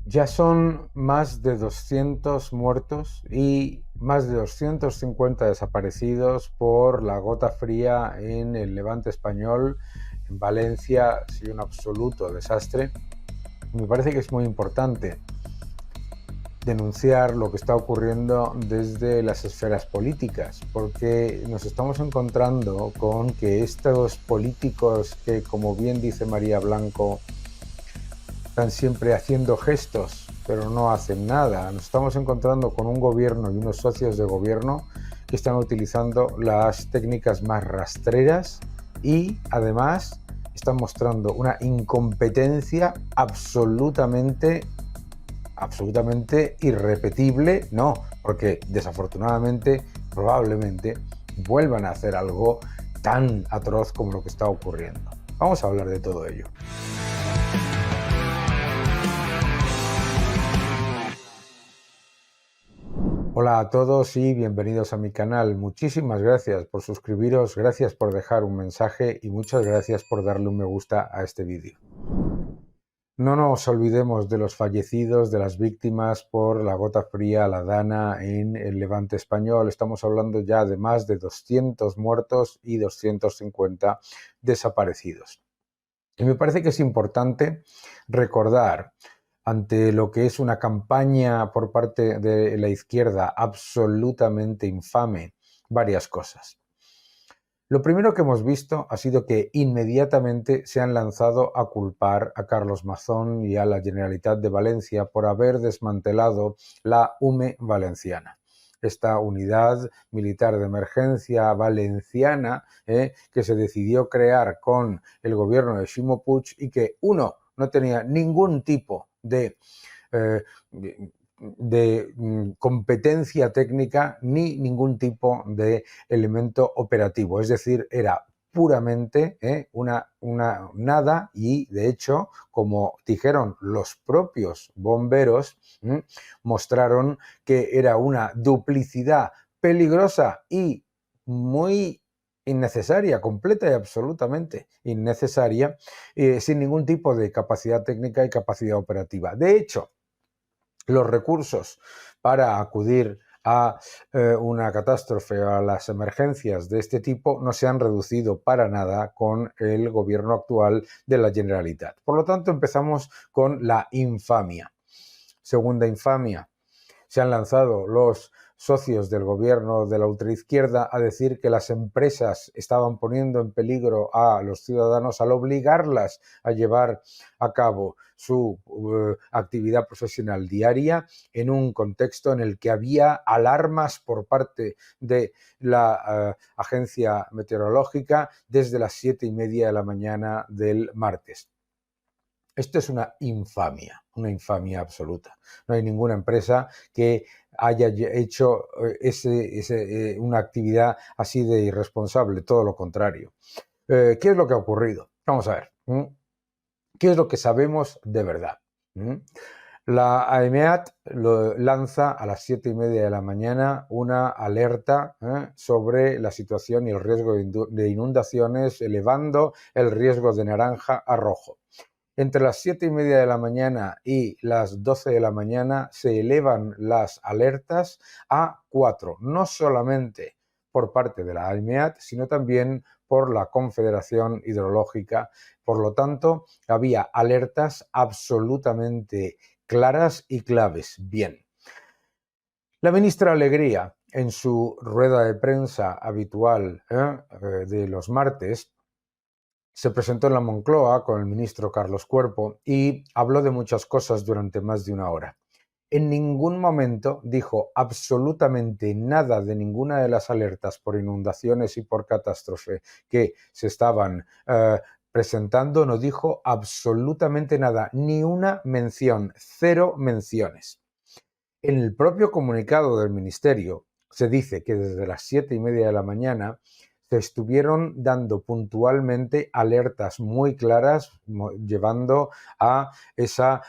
Ya son más de 200 muertos y más de 250 desaparecidos por la gota fría en el Levante español. En Valencia ha sido un absoluto desastre. Me parece que es muy importante denunciar lo que está ocurriendo desde las esferas políticas, porque nos estamos encontrando con que estos políticos que, como bien dice María Blanco, están siempre haciendo gestos, pero no hacen nada. Nos estamos encontrando con un gobierno y unos socios de gobierno que están utilizando las técnicas más rastreras y además están mostrando una incompetencia absolutamente irrepetible, no, porque desafortunadamente, probablemente vuelvan a hacer algo tan atroz como lo que está ocurriendo. Vamos a hablar de todo ello. Hola a todos y bienvenidos a mi canal. Muchísimas gracias por suscribiros, gracias por dejar un mensaje y muchas gracias por darle un me gusta a este vídeo. No nos olvidemos de los fallecidos, de las víctimas por la gota fría, la Dana en el Levante español. Estamos hablando ya de más de 200 muertos y 250 desaparecidos. Y me parece que es importante recordar, ante lo que es una campaña por parte de la izquierda absolutamente infame, varias cosas. Lo primero que hemos visto ha sido que inmediatamente se han lanzado a culpar a Carlos Mazón y a la Generalitat de Valencia por haber desmantelado la UME valenciana, esta unidad militar de emergencia valenciana que se decidió crear con el gobierno de Ximo Puig y que, uno, no tenía ningún tipo eh, de competencia técnica ni ningún tipo de elemento operativo. Es decir, era puramente una nada y, de hecho, como dijeron los propios bomberos, mostraron que era una duplicidad peligrosa y muy innecesaria, completa y absolutamente innecesaria, sin ningún tipo de capacidad técnica y capacidad operativa. De hecho, los recursos para acudir a una catástrofe o a las emergencias de este tipo no se han reducido para nada con el gobierno actual de la Generalitat. Por lo tanto, empezamos con la infamia. Segunda infamia, se han lanzado los socios del gobierno de la ultraizquierda a decir que las empresas estaban poniendo en peligro a los ciudadanos al obligarlas a llevar a cabo su actividad profesional diaria en un contexto en el que había alarmas por parte de la agencia meteorológica desde las 7:30 de la mañana del martes. Esto es una infamia absoluta. No hay ninguna empresa que haya hecho una actividad así de irresponsable, todo lo contrario. ¿Qué es lo que ha ocurrido? Vamos a ver. ¿Qué es lo que sabemos de verdad? La AEMET lanza a las 7:30 de la mañana una alerta sobre la situación y el riesgo de inundaciones, elevando el riesgo de naranja a rojo. Entre las 7:30 de la mañana y las 12 de la mañana se elevan las alertas a 4, no solamente por parte de la AEMET, sino también por la Confederación Hidrológica. Por lo tanto, había alertas absolutamente claras y claves. Bien. La ministra Alegría, en su rueda de prensa habitual de los martes, se presentó en la Moncloa con el ministro Carlos Cuerpo y habló de muchas cosas durante más de una hora. En ningún momento dijo absolutamente nada de ninguna de las alertas por inundaciones y por catástrofe que se estaban presentando, no dijo absolutamente nada, ni una mención, cero menciones. En el propio comunicado del ministerio se dice que desde las 7:30 de la mañana se estuvieron dando puntualmente alertas muy claras, llevando a esa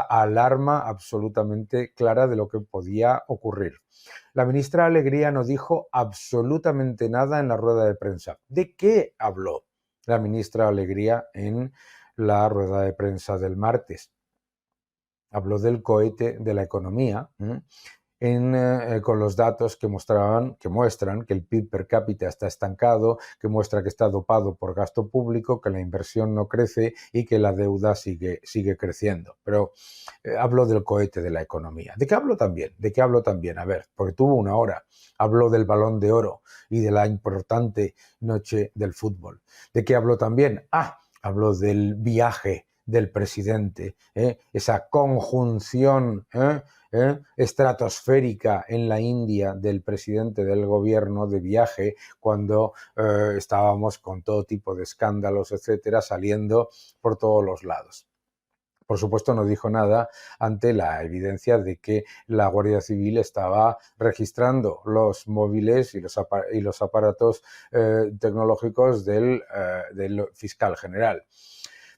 alarma absolutamente clara de lo que podía ocurrir. La ministra Alegría no dijo absolutamente nada en la rueda de prensa. ¿De qué habló la ministra Alegría en la rueda de prensa del martes? Habló del cohete de la economía, con los datos que muestran que el PIB per cápita está estancado, que muestra que está dopado por gasto público, que la inversión no crece y que la deuda sigue creciendo. Pero hablo del cohete de la economía. ¿De qué hablo también? ¿De qué hablo también? A ver, porque tuvo una hora. Habló del Balón de Oro y de la importante noche del fútbol. ¿De qué hablo también? Habló del viaje del presidente, esa conjunción estratosférica en la India del presidente del gobierno de viaje cuando estábamos con todo tipo de escándalos, etcétera, saliendo por todos los lados. Por supuesto, no dijo nada ante la evidencia de que la Guardia Civil estaba registrando los móviles y los aparatos tecnológicos del fiscal general.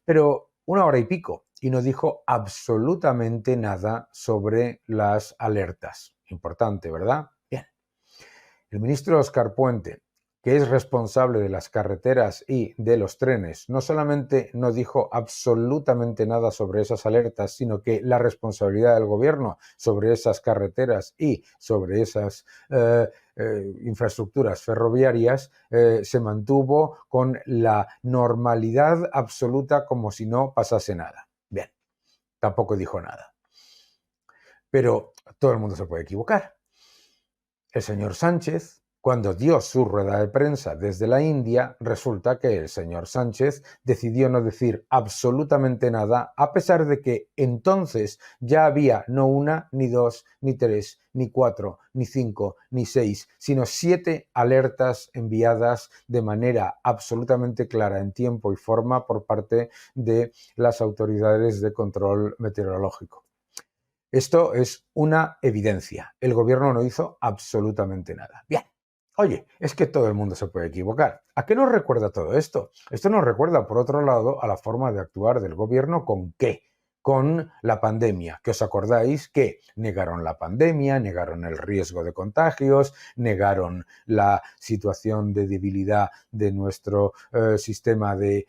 Pero una hora y pico, y no dijo absolutamente nada sobre las alertas. Importante, ¿verdad? Bien. El ministro Óscar Puente, que es responsable de las carreteras y de los trenes, no solamente no dijo absolutamente nada sobre esas alertas, sino que la responsabilidad del gobierno sobre esas carreteras y sobre esas infraestructuras ferroviarias se mantuvo con la normalidad absoluta como si no pasase nada. Bien, tampoco dijo nada. Pero todo el mundo se puede equivocar. El señor Sánchez, cuando dio su rueda de prensa desde la India, resulta que el señor Sánchez decidió no decir absolutamente nada, a pesar de que entonces ya había no una, ni dos, ni tres, ni cuatro, ni cinco, ni seis, sino 7 alertas enviadas de manera absolutamente clara en tiempo y forma por parte de las autoridades de control meteorológico. Esto es una evidencia. El gobierno no hizo absolutamente nada. Bien. Oye, es que todo el mundo se puede equivocar. ¿A qué nos recuerda todo esto? Esto nos recuerda, por otro lado, a la forma de actuar del gobierno. ¿Con qué? Con la pandemia, que os acordáis que negaron la pandemia, negaron el riesgo de contagios, negaron la situación de debilidad de nuestro sistema de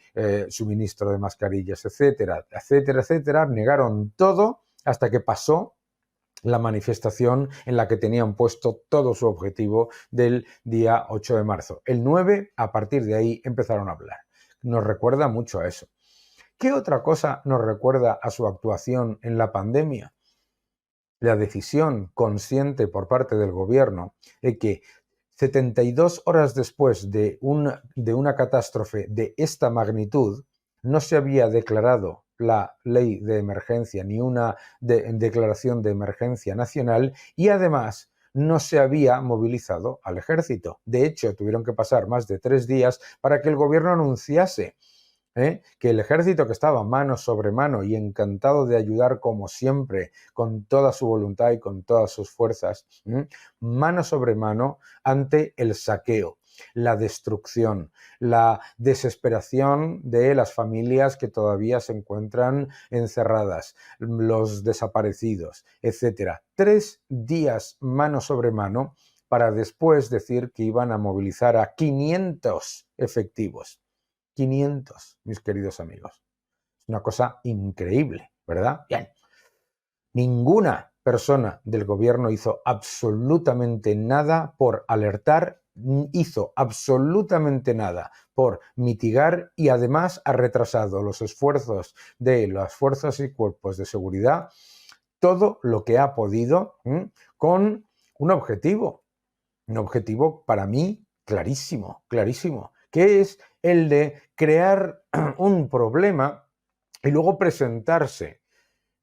suministro de mascarillas, etcétera, etcétera, etcétera, negaron todo hasta que pasó la manifestación en la que tenían puesto todo su objetivo del día 8 de marzo. El 9, a partir de ahí, empezaron a hablar. Nos recuerda mucho a eso. ¿Qué otra cosa nos recuerda a su actuación en la pandemia? La decisión consciente por parte del gobierno de que 72 horas después de una catástrofe de esta magnitud, no se había declarado la ley de emergencia ni una declaración de emergencia nacional y además no se había movilizado al ejército. De hecho, tuvieron que pasar más de 3 días para que el gobierno anunciase que el ejército, que estaba mano sobre mano y encantado de ayudar como siempre, con toda su voluntad y con todas sus fuerzas, mano sobre mano ante el saqueo, la destrucción, la desesperación de las familias que todavía se encuentran encerradas, los desaparecidos, etcétera. 3 días mano sobre mano para después decir que iban a movilizar a 500 efectivos. 500, mis queridos amigos. Es una cosa increíble, ¿verdad? Bien. Ninguna persona del gobierno hizo absolutamente nada por alertar, hizo absolutamente nada por mitigar y además ha retrasado los esfuerzos de las fuerzas y cuerpos de seguridad, todo lo que ha podido, con un objetivo para mí clarísimo, clarísimo, que es el de crear un problema y luego presentarse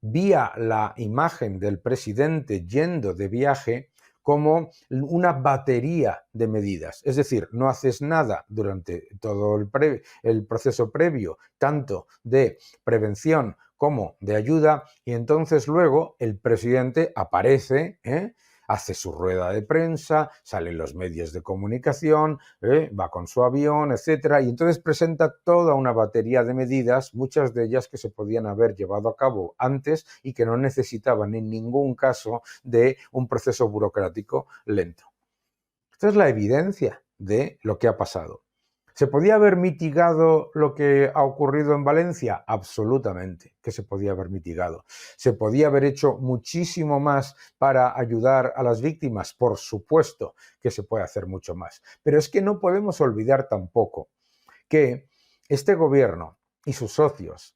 vía la imagen del presidente yendo de viaje como una batería de medidas. Es decir, no haces nada durante todo el proceso previo, tanto de prevención como de ayuda, y entonces luego el presidente aparece, hace su rueda de prensa, salen los medios de comunicación, va con su avión, etcétera, y entonces presenta toda una batería de medidas, muchas de ellas que se podían haber llevado a cabo antes y que no necesitaban en ningún caso de un proceso burocrático lento. Esta es la evidencia de lo que ha pasado. ¿Se podía haber mitigado lo que ha ocurrido en Valencia? Absolutamente que se podía haber mitigado. ¿Se podía haber hecho muchísimo más para ayudar a las víctimas? Por supuesto que se puede hacer mucho más. Pero es que no podemos olvidar tampoco que este gobierno y sus socios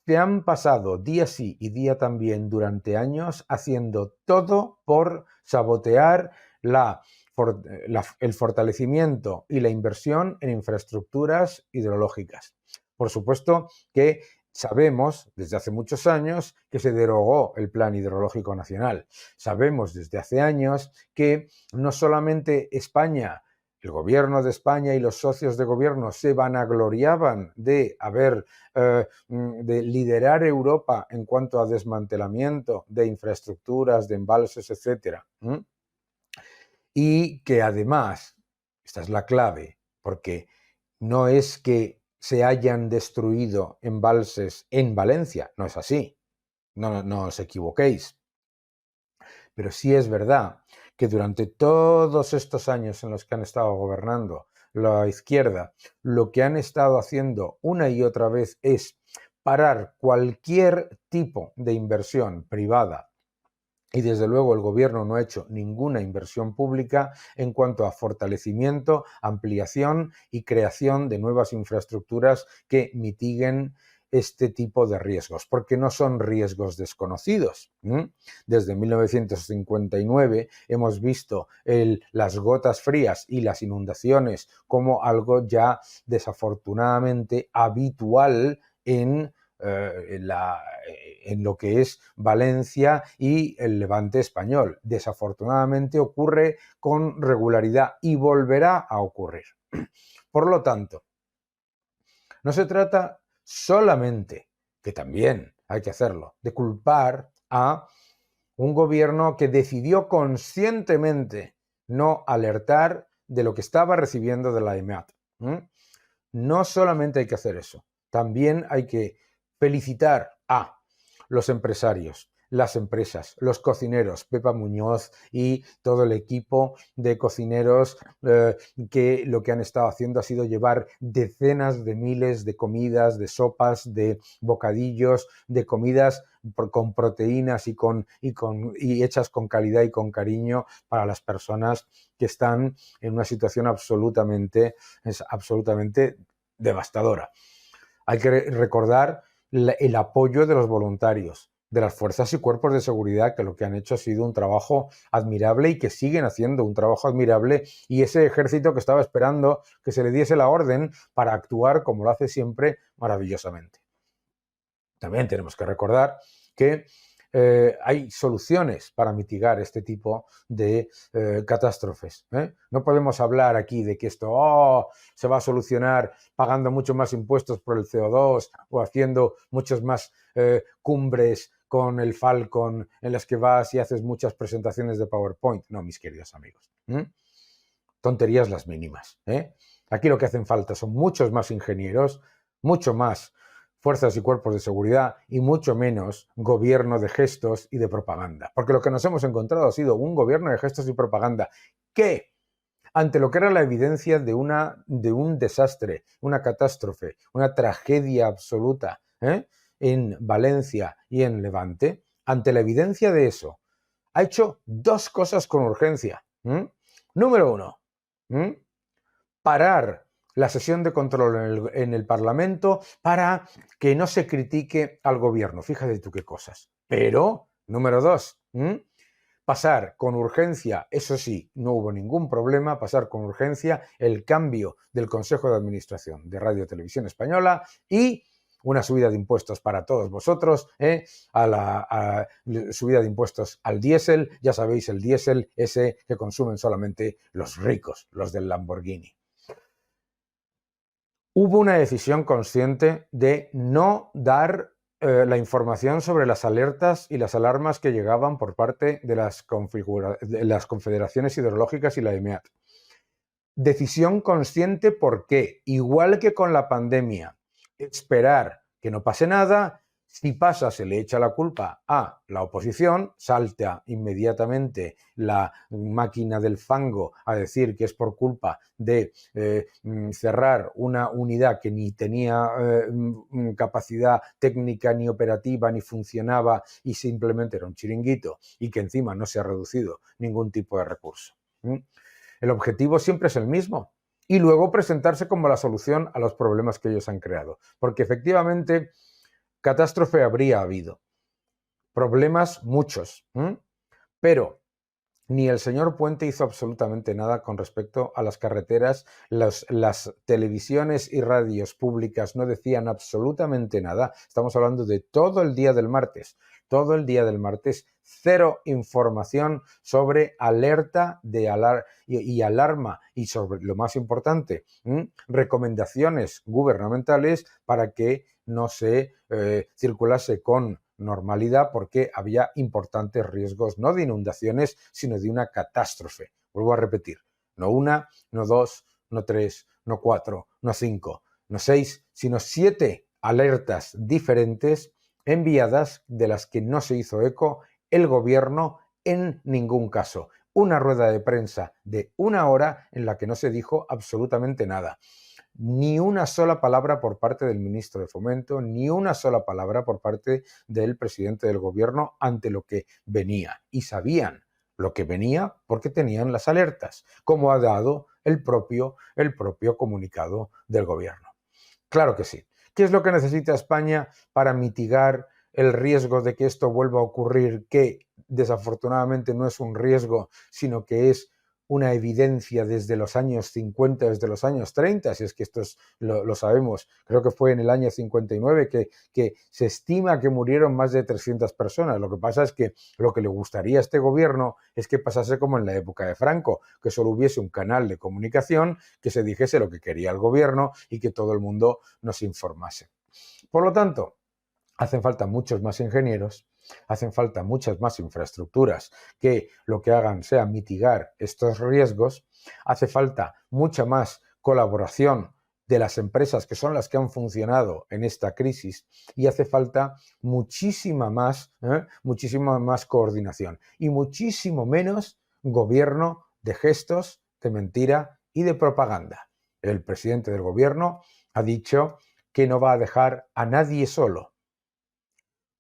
se han pasado día sí y día también durante años haciendo todo por sabotear el fortalecimiento y la inversión en infraestructuras hidrológicas. Por supuesto que sabemos desde hace muchos años que se derogó el Plan Hidrológico Nacional. Sabemos desde hace años que no solamente España, el gobierno de España y los socios de gobierno se vanagloriaban de de liderar Europa en cuanto a desmantelamiento de infraestructuras, de embalses, etcétera. Y que además, esta es la clave, porque no es que se hayan destruido embalses en Valencia, no es así, no os equivoquéis. Pero sí es verdad que durante todos estos años en los que han estado gobernando la izquierda, lo que han estado haciendo una y otra vez es parar cualquier tipo de inversión privada. Y desde luego el gobierno no ha hecho ninguna inversión pública en cuanto a fortalecimiento, ampliación y creación de nuevas infraestructuras que mitiguen este tipo de riesgos, porque no son riesgos desconocidos. Desde 1959 hemos visto las gotas frías y las inundaciones como algo ya desafortunadamente habitual en lo que es Valencia y el Levante español. Desafortunadamente ocurre con regularidad y volverá a ocurrir. Por lo tanto, no se trata solamente, que también hay que hacerlo, de culpar a un gobierno que decidió conscientemente no alertar de lo que estaba recibiendo de la EMAT. No solamente hay que hacer eso, también hay que felicitar a los empresarios, las empresas, los cocineros, Pepa Muñoz y todo el equipo de cocineros que lo que han estado haciendo ha sido llevar decenas de miles de comidas, de sopas, de bocadillos, de comidas con proteínas y hechas con calidad y con cariño para las personas que están en una situación absolutamente devastadora. Hay que recordar el apoyo de los voluntarios, de las fuerzas y cuerpos de seguridad, que lo que han hecho ha sido un trabajo admirable y que siguen haciendo un trabajo admirable, y ese ejército que estaba esperando que se le diese la orden para actuar como lo hace siempre maravillosamente. También tenemos que recordar que hay soluciones para mitigar este tipo de catástrofes. No podemos hablar aquí de que esto se va a solucionar pagando mucho más impuestos por el CO2 o haciendo muchas más cumbres con el Falcon en las que vas y haces muchas presentaciones de PowerPoint. No, mis queridos amigos. Tonterías las mínimas. Aquí lo que hacen falta son muchos más ingenieros, mucho más fuerzas y cuerpos de seguridad y mucho menos gobierno de gestos y de propaganda. Porque lo que nos hemos encontrado ha sido un gobierno de gestos y propaganda que, ante lo que era la evidencia de un desastre, una catástrofe, una tragedia absoluta en Valencia y en Levante, ante la evidencia de eso, ha hecho dos cosas con urgencia. Número uno, parar la sesión de control en el Parlamento para que no se critique al gobierno. Fíjate tú qué cosas. Pero, número dos, pasar con urgencia, eso sí, no hubo ningún problema, pasar con urgencia el cambio del Consejo de Administración de Radio Televisión Española y una subida de impuestos para todos vosotros, a subida de impuestos al diésel, ya sabéis, el diésel ese que consumen solamente los ricos, los del Lamborghini. Hubo una decisión consciente de no dar la información sobre las alertas y las alarmas que llegaban por parte de las confederaciones hidrológicas y la EMEAT. Decisión consciente porque, igual que con la pandemia, esperar que no pase nada, Si pasa, se le echa la culpa a la oposición, salta inmediatamente la máquina del fango a decir que es por culpa de cerrar una unidad que ni tenía capacidad técnica ni operativa ni funcionaba y simplemente era un chiringuito y que encima no se ha reducido ningún tipo de recurso. El objetivo siempre es el mismo y luego presentarse como la solución a los problemas que ellos han creado, porque efectivamente catástrofe habría habido, problemas muchos, pero ni el señor Puente hizo absolutamente nada con respecto a las carreteras, las televisiones y radios públicas no decían absolutamente nada, estamos hablando de todo el día del martes, cero información sobre alerta de y alarma y sobre lo más importante, recomendaciones gubernamentales para que no se circulase con normalidad porque había importantes riesgos no de inundaciones sino de una catástrofe. Vuelvo a repetir, no una, no dos, no tres, no cuatro, no cinco, no seis, sino 7 alertas diferentes enviadas de las que no se hizo eco el gobierno en ningún caso. Una rueda de prensa de 1 hora en la que no se dijo absolutamente nada. Ni una sola palabra por parte del ministro de Fomento, ni una sola palabra por parte del presidente del gobierno ante lo que venía. Y sabían lo que venía porque tenían las alertas, como ha dado el propio comunicado del gobierno. Claro que sí. ¿Qué es lo que necesita España para mitigar el riesgo de que esto vuelva a ocurrir, que desafortunadamente no es un riesgo, sino que es una evidencia desde los años 50, desde los años 30, si es que esto lo sabemos, creo que fue en el año 59 que se estima que murieron más de 300 personas. Lo que pasa es que lo que le gustaría a este gobierno es que pasase como en la época de Franco, que solo hubiese un canal de comunicación, que se dijese lo que quería el gobierno y que todo el mundo nos informase. Por lo tanto, hacen falta muchos más ingenieros, hacen falta muchas más infraestructuras que lo que hagan sea mitigar estos riesgos, hace falta mucha más colaboración de las empresas que son las que han funcionado en esta crisis y hace falta muchísima más coordinación y muchísimo menos gobierno de gestos, de mentira y de propaganda. El presidente del gobierno ha dicho que no va a dejar a nadie solo.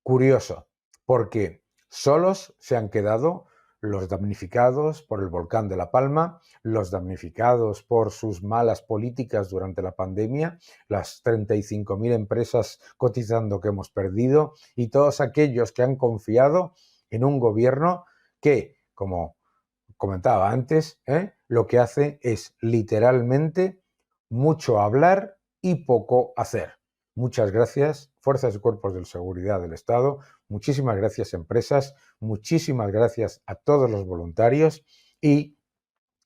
Curioso, porque solos se han quedado los damnificados por el volcán de La Palma, los damnificados por sus malas políticas durante la pandemia, las 35.000 empresas cotizando que hemos perdido y todos aquellos que han confiado en un gobierno que, como comentaba antes, lo que hace es literalmente mucho hablar y poco hacer. Muchas gracias, fuerzas y cuerpos de seguridad del Estado, muchísimas gracias, empresas, muchísimas gracias a todos los voluntarios y,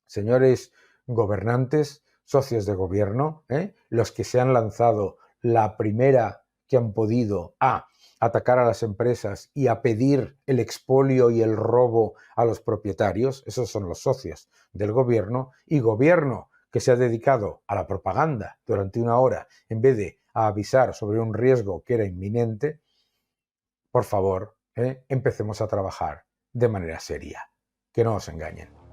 señores gobernantes, socios de gobierno, los que se han lanzado la primera que han podido a atacar a las empresas y a pedir el expolio y el robo a los propietarios, esos son los socios del gobierno, y gobierno que se ha dedicado a la propaganda durante 1 hora en vez de a avisar sobre un riesgo que era inminente, por favor, empecemos a trabajar de manera seria. Que no os engañen.